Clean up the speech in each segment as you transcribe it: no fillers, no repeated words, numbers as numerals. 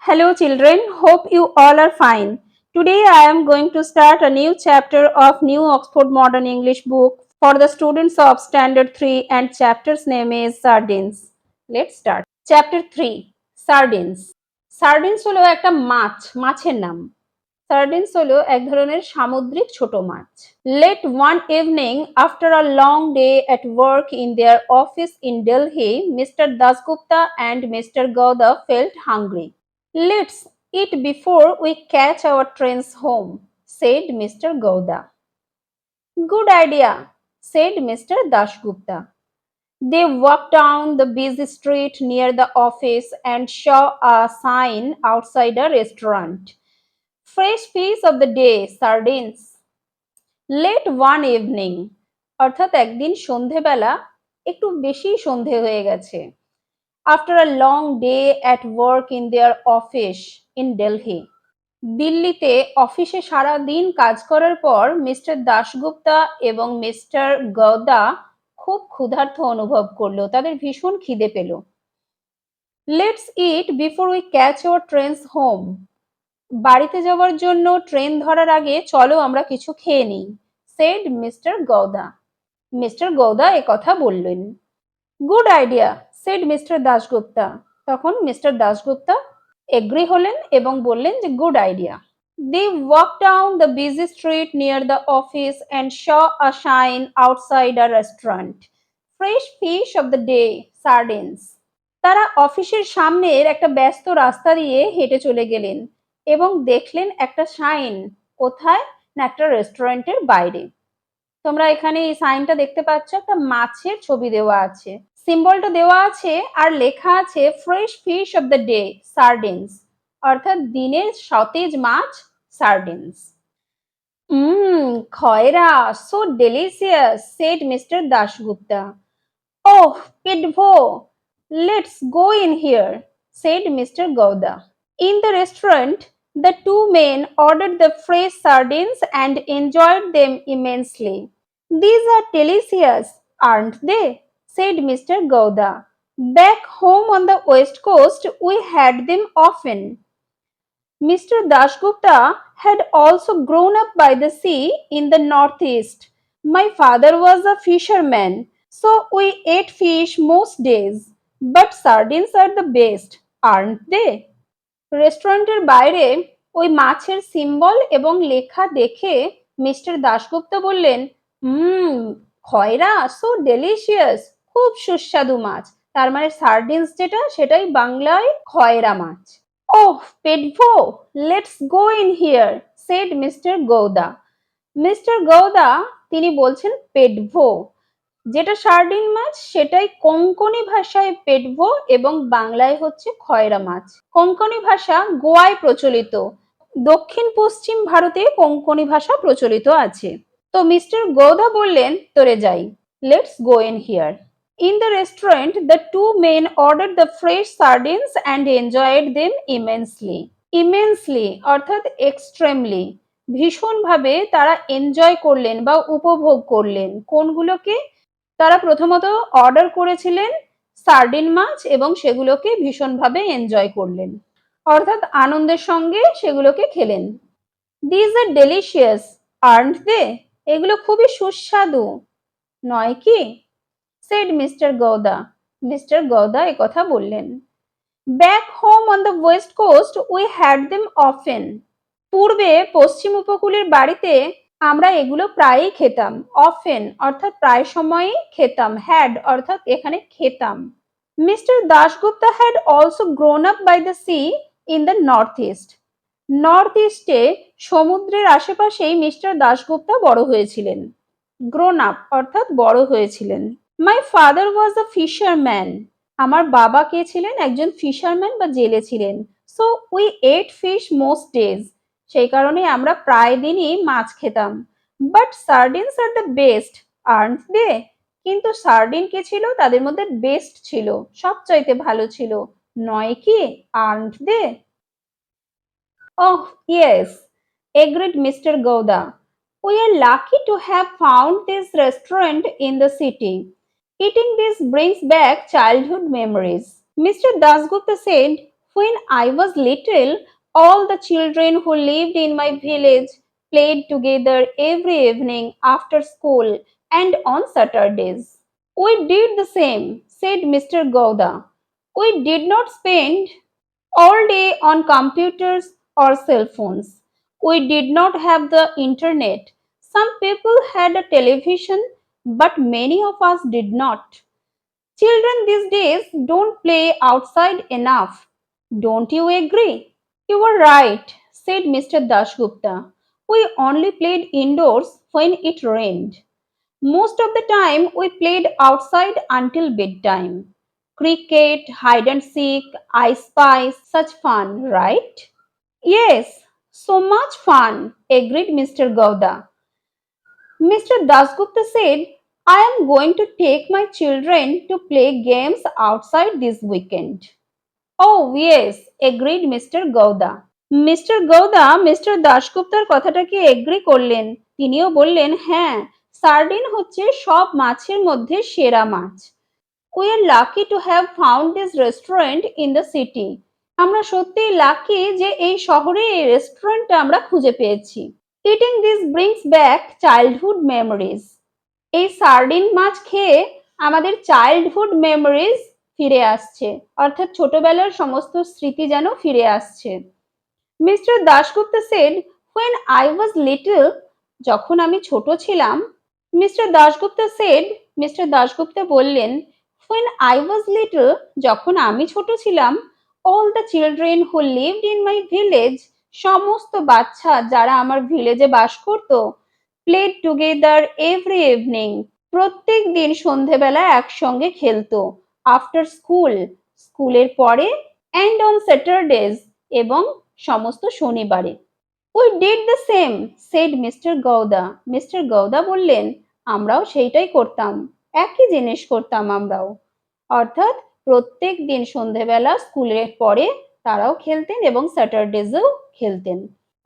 Hello, children. Hope you all are fine. Today, I am going to start a new chapter of New Oxford Modern English book for the students of Standard 3, and chapter's name is Sardines. Let's start. Chapter 3 Sardines. Sardines হলো একটা মাছের নাম। Sardines হলো এক ধরনের সামুদ্রিক ছোট মাছ। Late one evening, after a long day at work in their office in Delhi, Mr. Dasgupta and Mr. Gowda felt hungry. Let's eat before we catch our trains home, said Mr. Gowda. Good idea, said Mr. Dasgupta. They walked down the busy street near the office and saw a sign outside a restaurant. Fresh fish of the day, sardines. Late one evening, অর্থাৎ একদিন সন্ধেবেলা, একটু বেশি সন্ধে হয়ে গেছে। After a long day at work in their office in Delhi. দিল্লিতে অফিসে সারা দিন কাজ করার পর মিস্টার দাশগুপ্তা এবং মিস্টার গৌদা খুব ক্ষুধার্ত অনুভব করলো, তাদের ভীষণ খিদে পেল। Let's eat before we catch our trains home. বাড়িতে যাওয়ার জন্য ট্রেন ধরার আগে চলো আমরা কিছু খেয়ে নিই, said mister Gowda. Mister Gowda একথা বললেন। Good idea, said mister Dasgupta. তখন মিস্টার দাশগুপ্তা এগ্রি হলেন এবং বললেন যে good idea. They walked down the busy street near the office and saw a sign outside a restaurant. Fresh fish of the day, sardines. তারা অফিসের সামনের একটা ব্যস্ত রাস্তা দিয়ে হেঁটে চলে গেলেন এবং দেখলেন একটা সাইন। কোথায়? না, একটা রেস্টুরেন্টের বাইরে। তোমরা এখানে এই সাইনটা দেখতে পাচ্ছ, একটা মাছের ছবি দেওয়া আছে, সিম্বলটা দেওয়া আছে আর লেখা আছে fresh fish of the day, sardines, অর্থাৎ দিনের সতেজ মাছ, সার্ডিনস। খয়রা, so delicious, said mister Dasgupta. Oh, Pidvo, let's go in here, said Mr. Gowda. In the restaurant, the two men ordered the fresh sardines and enjoyed them immensely. These are delicious, aren't they? Said Mr. Gowda. Back home on the west coast, we had them often. Mr. Dashgupta had also grown up by the sea in the northeast. My father was a fisherman, so we ate fish most days. But sardines are the best, aren't they? রেস্টুরেন্টের বাইরে ওই মাছের symbol এবং লেখা দেখে mister Dasgupta বললেন, খয়রা, so delicious, খুব সুস্বাদু মাছ। তার মানে সার্ডিনস যেটা, সেটাই বাংলায় খয়রা মাছ। ওহ, পেটভো, let's go in here, said mister Gowda. Mister Gowda তিনি বলছেন পেটভো, যেটা সার্ডিন মাছ সেটাই কোঙ্কনি ভাষায় পেটভো এবং বাংলায় হচ্ছে খয়রা মাছ। কোঙ্কনি ভাষা গোয়ায় প্রচলিত, দক্ষিণ পশ্চিম ভারতে কোঙ্কনি ভাষা প্রচলিত আছে। তো মিস্টার গৌদা বললেন, তোরে যাই, let's go in here. In the restaurant, the two men ordered the fresh sardines and enjoyed them immensely. Immensely অর্থাৎ extremely, ভীষণভাবে তারা এনজয় করলেন বা উপভোগ করলেন। কোনগুলোকে? তারা প্রথমত অর্ডার করেছিলেন সার্ডিন মাছ এবং সেগুলোকে ভীষণভাবে এনজয় করলেন, অর্থাৎ আনন্দের সঙ্গে সেগুলোকে খেলেন। These are delicious, aren't they, এগুলো খুবই সুস্বাদু, নয় কি? Said mister Gowda. Mister Gowda একথা বললেন। Back home on the west coast we had them often. পূর্বে পশ্চিম উপকূলের বাড়িতে আমরা এগুলো প্রায়ই খেতাম। অফেন অর্থাৎ প্রায় সময়ই খেতাম, হ্যাড অর্থাৎ এখানে খেতাম। Mister Dasgupta had also grown up by the sea in the north east. North ইস্টে সমুদ্রের আশেপাশেই মিস্টার দাশগুপ্তা বড় হয়েছিলেন। গ্রোন আপ অর্থাৎ বড় হয়েছিলেন। My father was a fisherman. আমার বাবা কে ছিলেন? একজন ফিশারম্যান বা জেলে ছিলেন। So we ate fish most days, সেই কারণে আমরা প্রায় দিনই মাছ খেতাম। But sardines are the best, aren't they? কিন্তু সার্ডিন কে ছিল? তাদের মধ্যে বেস্ট ছিল, সবচাইতে ভালো ছিল, নয় কি? Earned they? Oh, yes, agreed Mr. Gowda. We are lucky to have found this restaurant in the city. Eating this brings back childhood memories. Mr. Dasgupta said, When I was little, all the children who lived in my village played together every evening after school and on Saturdays. We did the same, said Mr. Gouda. We did not spend all day on computers or cell phones. We did not have the internet. Some people had a television, but many of us did not. Children these days don't play outside enough. Don't you agree? You are right, said Mr. Dashgupta. We only played indoors when it rained. Most of the time, we played outside until bedtime. Cricket, hide and seek, I spy, such fun, right? Yes, so much fun, agreed Mr. Gowda. Mr. Dasgupta said, I am going to take my children to play games outside this weekend. Oh, yes, agreed Mr. Gowda. Mister Gowda mister দাশগুপ্তার কথাটাকে agree করলেন। তিনিও বললেন, হ্যাঁ, sardine হচ্ছে সব মাছের মধ্যে সেরা মাছ। We are lucky to have found this restaurant in the city. আমরা সত্যিই লাকি যে এই শহরে এই রেস্টুরেন্টটা আমরা খুঁজে পেয়েছি। Eating this brings back childhood memories. এই সার্ডিন মাছ খেয়ে আমাদের চাইল্ডহুড মেমোরিজ ফিরে আসছে, অর্থাৎ ছোটবেলার সমস্ত স্মৃতি যেন ফিরে আসছে। Mister Dasgupta said, when I was little, যখন আমি ছোট ছিলাম। Mister Dasgupta said, mister Dasgupta বললেন, হোয়েন আই ওয়াজ লিটল, যখন আমি ছোট ছিলাম, all the children who lived in my village, সমস্ত বাচ্চা যারা আমার ভিলেজে বাস করত, প্লেড টুগেদার এভরি ইভিনিং, প্রত্যেক দিন সন্ধেবেলা একসঙ্গে খেলতো, আফটার স্কুল, স্কুলের পরে, অ্যান্ড অন স্যাটারডেজ, এবং সমস্ত শনিবারে। We did the same, said mister Gowda. Mister Gowda বললেন, আমরাও সেইটাই করতাম, একই জিনিস করতাম আমরাও। অর্থাৎ প্রত্যেক দিন সন্ধেবেলা স্কুলের পরে তারাও খেলতেন এবং স্যাটারডেজেও খেলতেন।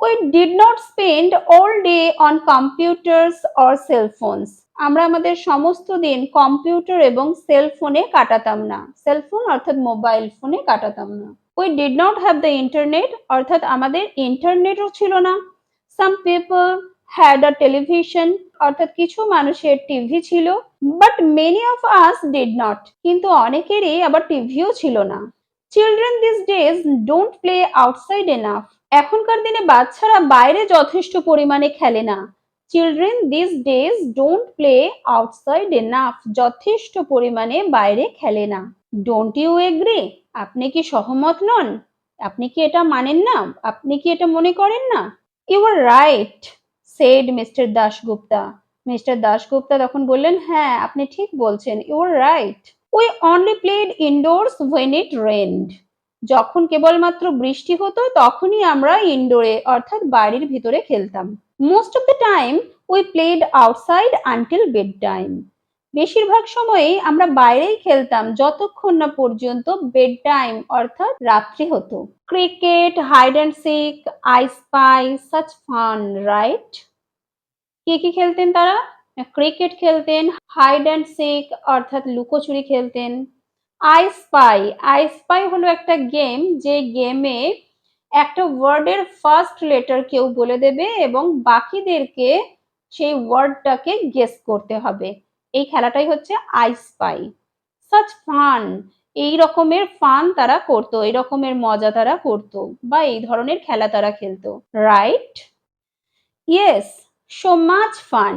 We did not spend all day on computers or cellphones, আমরা আমাদের সমস্ত দিন কম্পিউটার এবং সেল ফোনে কাটাতাম না। সেলফোন অর্থাৎ মোবাইল ফোনে কাটাতাম না। We did not have the internet, অর্থাৎ আমাদের ইন্টারনেটও ছিল না। Some people had a television, অর্থাৎ কিছু মানুষের টিভি ছিল। But many of us did not, কিন্তু অনেকেরই আবার টিভিও ছিল না। Children this days don't play outside enough, এখনকার দিনে বাচ্চারা বাইরে যথেষ্ট পরিমাণে খেলে না। Children this days don't play outside enough, যথেষ্ট পরিমাণে বাইরে খেলে না। ডোন্ট ইউ এগ্রি, আপনি কি সহমত নন? আপনি কি এটা মানেন না? আপনি কি এটা মনে করেন না? You are right, said mister Dasgupta. Mister Dasgupta তখন বললেন, হ্যাঁ, আপনি ঠিক বলছেন, you are right. We only played indoors when it rained, যখন কেবলমাত্র বৃষ্টি হতো তখনই আমরা ইনডোরে অর্থাৎ বাড়ির ভিতরে খেলতাম। Most of the time we played outside until bed time, বেশিরভাগ সময়ই আমরা বাইরেই খেলতাম যতক্ষণ না পর্যন্ত বেড টাইম অর্থাৎ রাত্রি হতো। Cricket, hide and seek, I spy, such fun, right? কি কি খেলতেন তারা? ক্রিকেট খেলতেন, হাইড অ্যান্ড সিক অর্থাৎ লুকোচুরি খেলতেন। আই স্পাই, আই স্পাই হলো একটা গেম, যে গেমে একটা ওয়ার্ডের ফার্স্ট লেটার কেউ বলে দেবে এবং বাকিদেরকে সেই ওয়ার্ডটাকে গেস করতে হবে। এই খেলাটাই হচ্ছে আই স্পাই। সাচ ফান, এই রকমের ফান তারা করতো, এই রকমের মজা তারা করতো, বা এই ধরনের খেলা তারা খেলতো, right? Yes, so much fun,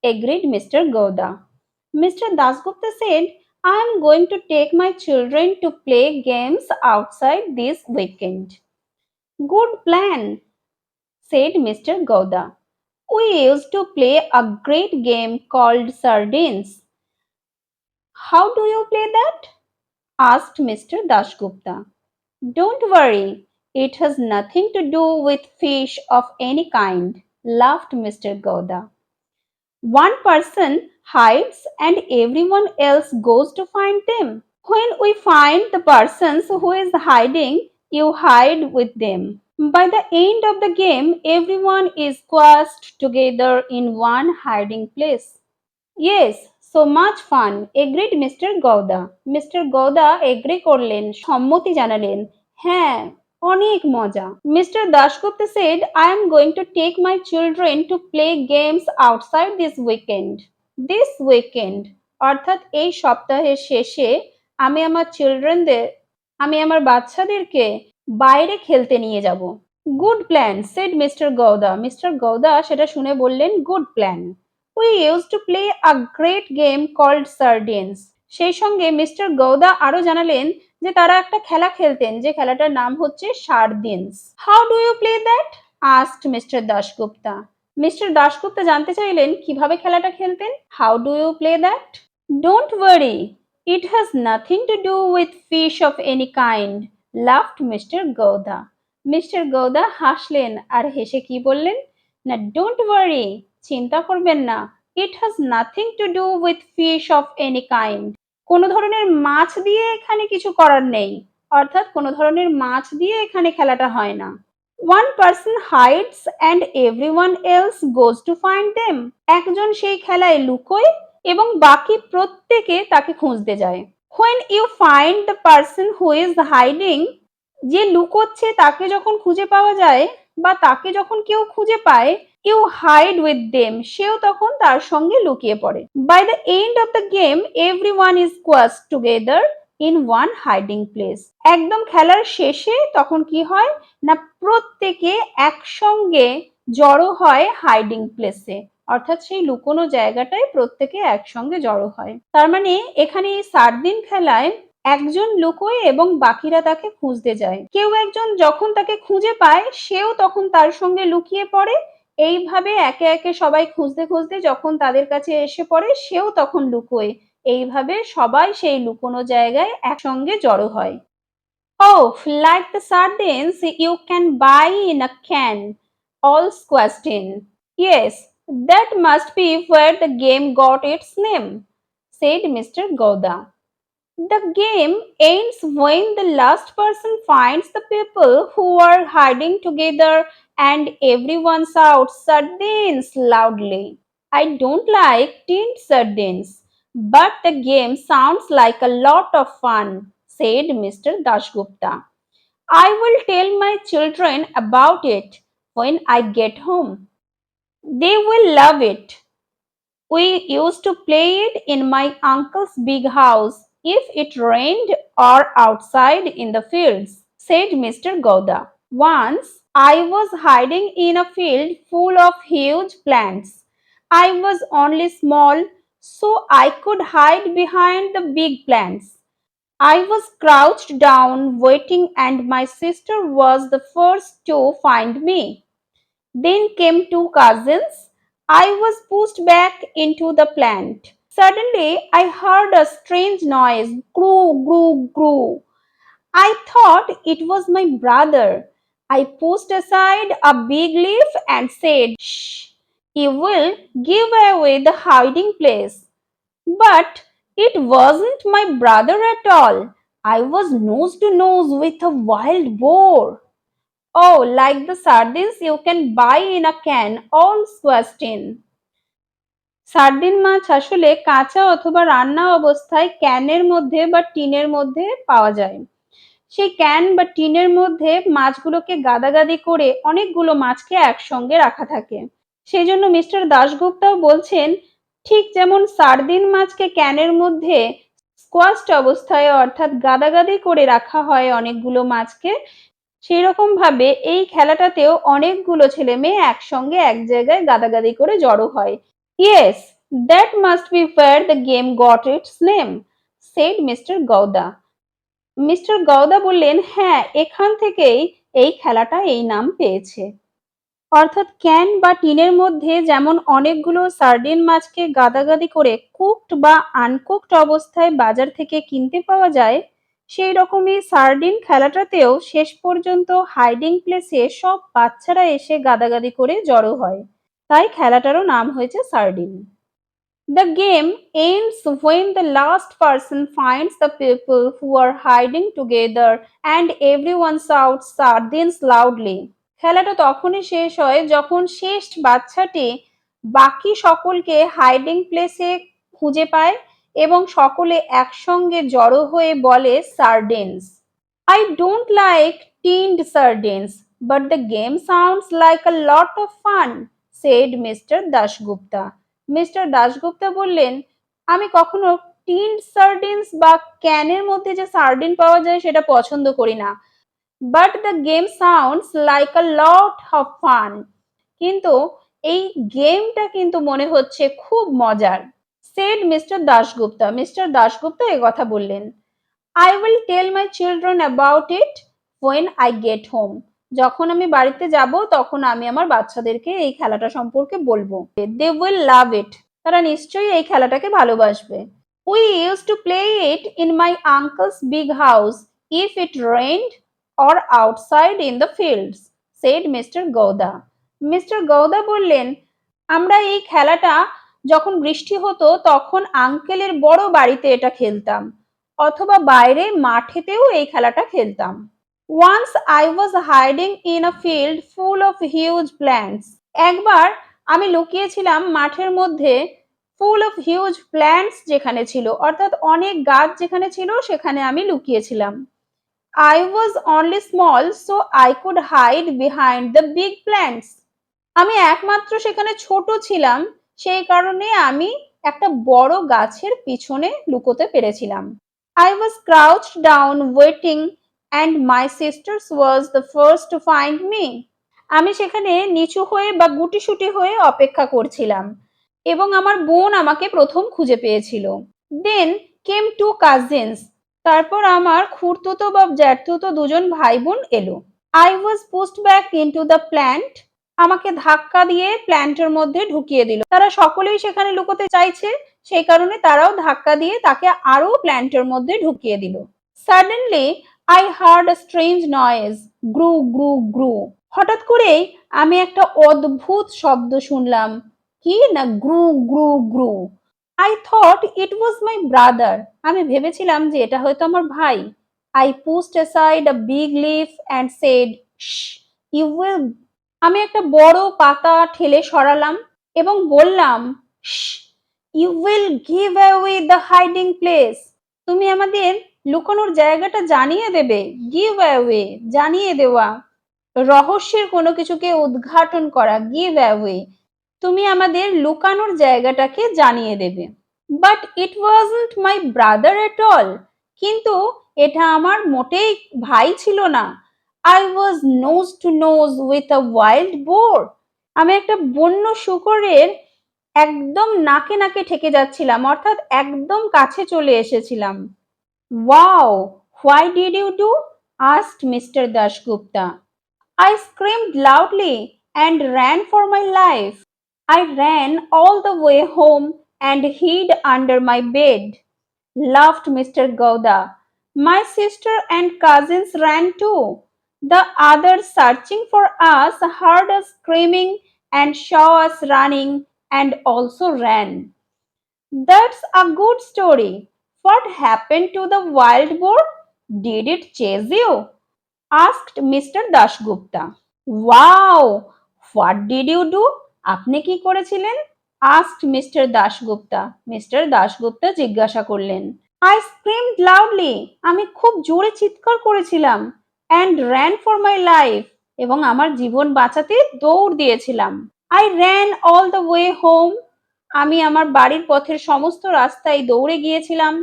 agreed Mr. Gowda. Mr. Dasgupta said, I am going to take my children to play games outside this weekend. Good plan, said Mr. Gowda. We used to play a great game called Sardines. How do you play that? Asked Mr. Dashgupta. Don't worry, it has nothing to do with fish of any kind, laughed Mr. Gowda. One person hides and everyone else goes to find them. When we find the persons who is hiding, you hide with them. By the end of the game, everyone is squashed together in one hiding place. Yes, so much fun, agreed Mr. Gowda. Mr. Gowda agree করলেন, সম্মতি জানালেন। হ্যাঁ, অনেক মজা। Mister Dasgupta said, I am going to take my children to play games outside this weekend. This weekend অর্থাৎ এই সপ্তাহের শেষে আমি আমার চিলড্রেনদের আমি আমার বাচ্চাদেরকে বাইরে খেলতে নিয়ে যাব। Good plan said mister Gowda. Mister Gowda সেটা শুনে বললেন, good plan. We use to play a great game called sardines. সেই সঙ্গে মিস্টার গৌদা আরো জানালেন যে তারা একটা খেলা খেলতেন, যে খেলাটার নাম হচ্ছে sardines. How do you play that? Asked mister Dasgupta. Mister Dasgupta জানতে চাইলেন কিভাবে খেলাটা খেলতেন। How do you play that? Don't worry, it has nothing to do with fish of any kind, laughed mister Gowda. Mister Gowda হাসলেন আর হেসে কি বললেন না, ডোন্ট ওয়ারি, চিন্তা করবেন না, ইট has nothing to do with fish of any kind, কোনো ধরনের মাছ দিয়ে এখানে কিছু করার নেই, অর্থাৎ কোনো ধরনের মাছ দিয়ে এখানে খেলাটা হয় না। One person hides and everyone else goes to find them. একজন সেই খেলায় লুকোয় এবং বাকি প্রত্যেকে তাকে খুঁজতে যায়। When you find the person who is hiding, যে লুকোচ্ছে তাকে যখন খুঁজে পাওয়া যায় বা তাকে যখন কেউ খুঁজে পায়, ইউ হাইড উইথ দেম, সেও তখন তার সঙ্গে লুকিয়ে পড়ে। By the end of the game everyone is squashed together in one hiding place. একদম খেলার শেষে তখন কি হয় না, প্রত্যেকে একসঙ্গে জড়ো হয় হাইডিং প্লেসে, অর্থাৎ সেই লুকোনো জায়গাটায় প্রত্যেকে একসঙ্গে জড়ো হয়। তার মানে এখানে এই সার্দিন খেলায় একজন লুকোয় এবং বাকিরা তাকে খুঁজতে যায়। কেউ একজন যখন তাকে খুঁজে পায় সেও তখন তার সঙ্গে লুকিয়ে পড়ে। এইভাবে একে একে সবাই খুঁজতে খুঁজতে যখন তাদের কাছে এসে পড়ে সেও তখন লুকোয়। এইভাবে সবাই সেই লুকোনো জায়গায় একসঙ্গে জড়ো হয়। Oh, like the sardines you can buy in a can, all squashed in. Yes, that must be where the game got its name, said Mr. Gouda. The game ends when the last person finds the people who are hiding together and everyone shouts sardines loudly. I don't like tinned sardines, but the game sounds like a lot of fun, said Mr. Dashgupta. I will tell my children about it when I get home. They will love it. We used to play it in my uncle's big house if it rained or outside in the fields, said Mr. Gouda. Once I was hiding in a field full of huge plants. I was only small, so I could hide behind the big plants. I was crouched down waiting, and my sister was the first to find me. Then came two cousins. I was pushed back into the plant. Suddenly, I heard a strange noise, groo, groo, groo. I thought it was my brother. I pushed aside a big leaf and said, shh, you will give away the hiding place. But it wasn't my brother at all. I was nose to nose with a wild boar. Oh, like the sardines you can buy in a can, all squashed in. Sardine মাছ আসলে কাঁচা অথবা রান্না অবস্থায় ক্যানের মধ্যে বা টিনের মধ্যে পাওয়া যায়। সেই ক্যান বা টিনের মধ্যে মাছগুলোকে গাদাগাদি করে অনেকগুলো মাছকে একসঙ্গে রাখা থাকে। সেই জন্য মিস্টার দাশগুপ্তাও বলছেন, ঠিক যেমন সার্ডিন মাছকে ক্যানের মধ্যে স্কোয়াশড অবস্থায় অর্থাৎ গাদাগাদি করে রাখা হয় অনেকগুলো মাছকে, সেই রকম ভাবে এই খেলাটাতেও অনেকগুলো ছেলে মেয়ে একসঙ্গে এক জায়গায় গাদাগাদি করে জড়ো হয়। Yes, that must be where the game got its name, said Mr. Gouda. Mister Gowda বললেন, হ্যাঁ, এখান থেকেই এই খেলাটা এই নাম পেয়েছে। অর্থাৎ ক্যান বা টিনের মধ্যে যেমন অনেকগুলো সার্ডিন মাছকে গাদাগাদি করে কুকড বা আনকুকড অবস্থায় বাজার থেকে কিনতে পাওয়া যায়, সেই রকমই সার্ডিন খেলাটাতেও শেষ পর্যন্ত হাইডিং প্লেসে সব বাচ্চারা এসে গাদাগাদি করে জড়ো হয়, তাই খেলাটারও নাম হয়েছে sardine. The game ends when the last person finds the people who are hiding together and everyone shouts sardines loudly. খেলাটা তখনই শেষ হয় যখন শেষ বাচ্চাটি বাকি সকলকে হাইডিং প্লেসে খুঁজে পায় এবং সকলে একসঙ্গে জড়ো হয়ে বলে সার্ডিনস। I don't like tinned sardines, but the game sounds like a lot of fun, said Mr. Dashgupta. Mister Dasgupta বললেন, আমি কখনো টিন্ড সার্ডিনস বা ক্যানের মধ্যে যে সার্ডিন পাওয়া যায় সেটা পছন্দ করি না। But the game sounds like a lot of fun. কিন্তু এই গেমটা কিন্তু মনে হচ্ছে খুব মজার। Said mister Dasgupta. Mister Dasgupta এ কথা বললেন। I will tell my children about it when I get home. যখন আমি বাড়িতে যাব তখন আমি আমার বাচ্চাদেরকে এই খেলাটা সম্পর্কে বলবো। They will love it. তারা নিশ্চয়ই এই খেলাটাকে ভালোবাসবে। We used to play it in my uncle's big house if it rained or outside in the fields, said Mr. Gouda. Mr. Gouda বললেন, আমরা এই খেলাটা যখন বৃষ্টি হতো তখন আঙ্কেলের বড় বাড়িতে এটা খেলতাম, অথবা বাইরে মাঠেতেও এই খেলাটা খেলতাম। Once I was hiding in a field full of huge plants. একবার আমি লুকিয়েছিলাম মাঠের মধ্যে ফুল অফ হিউজ প্ল্যান্টস যেখানে ছিল, অর্থাৎ অনেক গাছ যেখানে ছিল সেখানে আমি লুকিয়েছিলাম। I was only small so I could hide behind the big plants. আমি একমাত্র সেখানে ছোট ছিলাম, সেই কারণে আমি একটা বড় গাছের পিছনে লুকোতে পেরেছিলাম। I was crouched down waiting and my sisters was the first to find me. আমি সেখানে নিচু হয়ে বা গুটিসুটি হয়ে অপেক্ষা করছিলাম এবং আমার বোন আমাকে প্রথম খুঁজে পেয়েছিল। Then came two cousins. তারপর আমার খুড়তুতো বা জ্যাঠতুতো দুজন ভাই বোন এলো। I was pushed back into the plant. আমাকে ধাক্কা দিয়ে প্ল্যান্টের মধ্যে ঢুকিয়ে দিল। তারা সকলেই সেখানে লুকোতে চাইছে, সেই কারণে তারাও ধাক্কা দিয়ে তাকে আরো প্ল্যান্টের মধ্যে ঢুকিয়ে দিল। Suddenly I heard a strange noise. Grew grew grew. হঠাৎ করেই আমি একটা অদ্ভুত শব্দ শুনলাম। কি না, grew grew grew. I thought it was my brother. আমি ভেবেছিলাম যে এটা হয়তো আমার ভাই। I pushed aside a big leaf and said, Shh, you will. আমি একটা বড় পাতা ঠেলে সরালাম এবং বললাম, Shh, you will give away the hiding place. তুমি আমাদের লুকানোর জায়গাটা জানিয়ে দেবে। Give away, জানিয়ে দেওয়া। রহস্যের কোনো কিছুকে উদ্ঘাটন করা, give away। তুমি আমাদের লুকানোর জায়গাটাকে জানিয়ে দেবে। But it wasn't my brother at all. কিন্তু এটা আমার মোটেই ভাই ছিল না। I was nose to nose with a wild boar. আমি একটা বন্য শূকরের একদম নাকে নাকে ঠেকে যাচ্ছিলাম, অর্থাৎ একদম কাছে চলে এসেছিলাম। Wow, why did you do? asked Mr. Dashgupta. I screamed loudly and ran for my life. I ran all the way home and hid under my bed, laughed Mr. Gouda. My sister and cousins ran too. The others searching for us heard us screaming and saw us running and also ran. That's a good story. What happened to the wild boar? Did it chase you? Asked Mr. Dashgupta. Wow! What did you do? আপনি কি করেছিলেন? Asked Mr. Dashgupta. Mr. Dashgupta জিজ্ঞাসা করলেন। I screamed loudly. আমি খুব জোরে চিৎকার করেছিলাম। And ran for my life. এবং আমার জীবন বাঁচাতে দৌড় দিয়েছিলাম। I ran all the way home. আমি আমার বাড়ির পথের সমস্ত রাস্তায় দৌড়ে গিয়েছিলাম।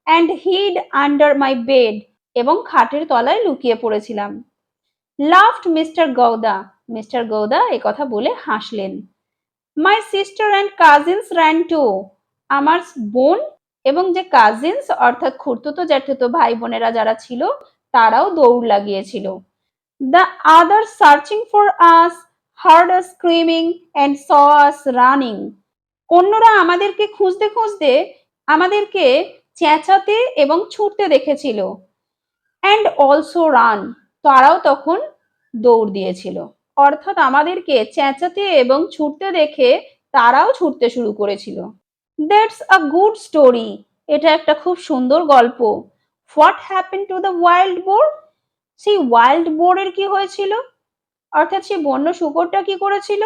And hid under my bed. এবং খাটের তলায় লুকিয়ে পড়েছিলাম। Laughed Mr. Gouda. Mr. Gouda এই কথা বলে হাসলেন। My sister and cousins ran too. আমার বোন এবং যে কাজিনস অর্থাৎ খুড়তুতো জ্যাঠতুতো ভাই বোনেরা যারা ছিল তারাও দৌড় লাগিয়েছিল। The others searching for us heard us screaming and saw us running. অন্যরা আমাদেরকে খুঁজতে খুঁজতে আমাদেরকে চেঁচাতে এবং ছুটতে দেখেছিল। And also run. তারাও তখন দৌড় দিয়েছিল, অর্থাৎ আমাদেরকে চেঁচাতে এবং ছুটতে দেখে তারাও ছুটতে শুরু করেছিল। That's a good story. এটা একটা খুব সুন্দর গল্প। What happened to the wild boar? সেই wild boar এর কি হয়েছিল? অর্থাৎ সেই বন্য শূকরটা কি করেছিল?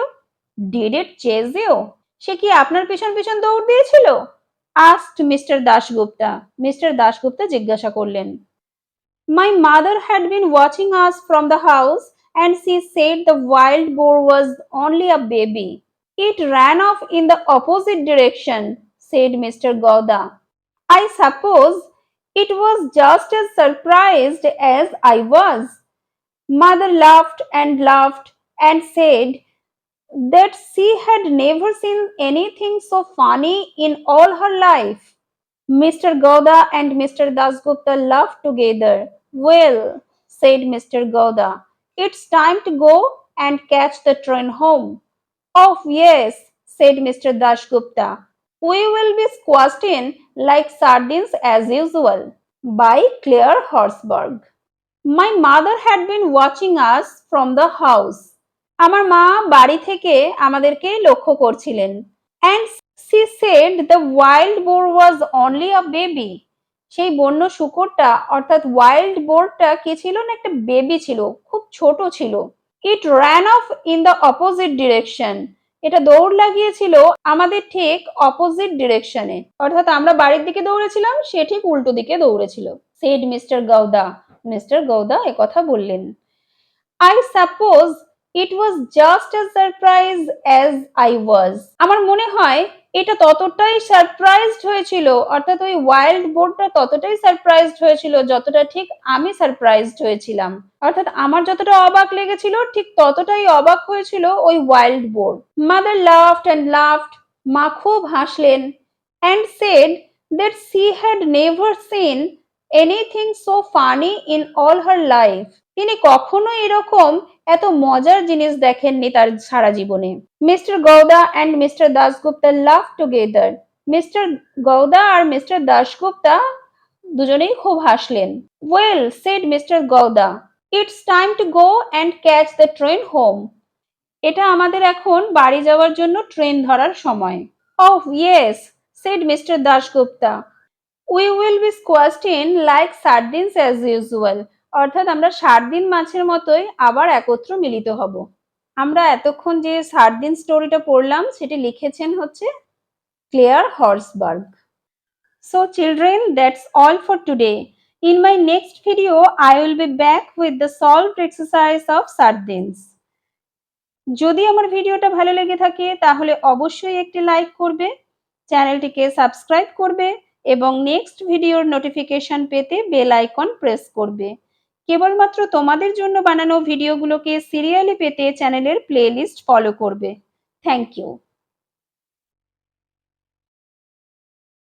Did it chase you? সে কি আপনার পিছন পিছন দৌড় দিয়েছিল? Asked Mr. Dashgupta. Mr. Dashgupta জিজ্ঞাসা করলেন। My mother had been watching us from the house and she said the wild boar was only a baby. It ran off in the opposite direction, said Mr. Gowda. I suppose it was just as surprised as I was. Mother laughed and said that she had never seen anything so funny in all her life. Mr. Gowda and Mr. Dasgupta laughed together. Well, said Mr. Gowda, it's time to go and catch the train home. Oh, yes, said Mr. Dasgupta. We will be squashed in like sardines as usual. By Claire Horsburgh. My mother had been watching us from the house. আমার মা বাড়ি থেকে আমাদেরকে লক্ষ্য করছিলেন। And she said the wild boar was only a baby. সেই বন্য শূকরটা অর্থাৎ ওয়াইল্ড বোরটা কি ছিল না একটা বেবি ছিল, খুব ছোট ছিল। It ran off in the opposite direction. এটা দৌড় লাগিয়েছিল আমাদের ঠিক অপোজিট ডিরেকশনে, অর্থাৎ আমরা বাড়ির দিকে দৌড়েছিলাম, সে ঠিক উল্টো দিকে দৌড়েছিল। said Mr. Gowda. Mister Gowda একথা বললেন। I suppose it was just as surprised as I was. আমার মনে হয় এটা ততটাই সারপ্রাইজড হয়েছিল, অর্থাৎ ওই ওয়াইল্ড বোর্ডটা ততটাই সারপ্রাইজড হয়েছিল যতটা ঠিক আমি সারপ্রাইজড হয়েছিলাম। অর্থাৎ আমার যতটা অবাক লেগেছিল ঠিক ততটাই অবাক হয়েছিল ওই ওয়াইল্ড বোর্ড। মাদার লাফড, মা খুব হাসলেন, and said that she had never seen anything so funny in all her life. তিনি কখনো এরকম এত মজার জিনিস দেখেননি তার সারা জীবনে। Mister Gowda and mister Dasgupta love together. Mister Gowda আর মিস্টার দাশগুপ্তা দুজনেই খুব হাসলেন। Well, said mister Gowda, it's time to go and catch the train home. এটা আমাদের এখন বাড়ি যাওয়ার জন্য ট্রেন ধরার সময়। Oh yes, said Mr. Dashgupta. We will be squashed in like sardines as usual. অর্থাৎ আমরা সার্দিন মাছের মতোই আবার একত্র মিলিত হব। আমরা এতক্ষণ যে সার্দিন স্টোরিটা পড়লাম সেটি লিখেছেন হচ্ছে Claire হর্সবার্গ। So children, that's all for today. In my next video, I will be back with the solved exercise of sardines. যদি আমার ভিডিওটা ভালো লেগে থাকে তাহলে অবশ্যই একটি লাইক করবে, চ্যানেলটিকে সাবস্ক্রাইব করবে এবং নেক্সট ভিডিওর নোটিফিকেশন পেতে বেল আইকন প্রেস করবে। কেবলমাত্র তোমাদের জন্য বানানো ভিডিওগুলোকে সিরিয়ালি পেতে চ্যানেলের প্লেলিস্ট ফলো করবে। Thank you.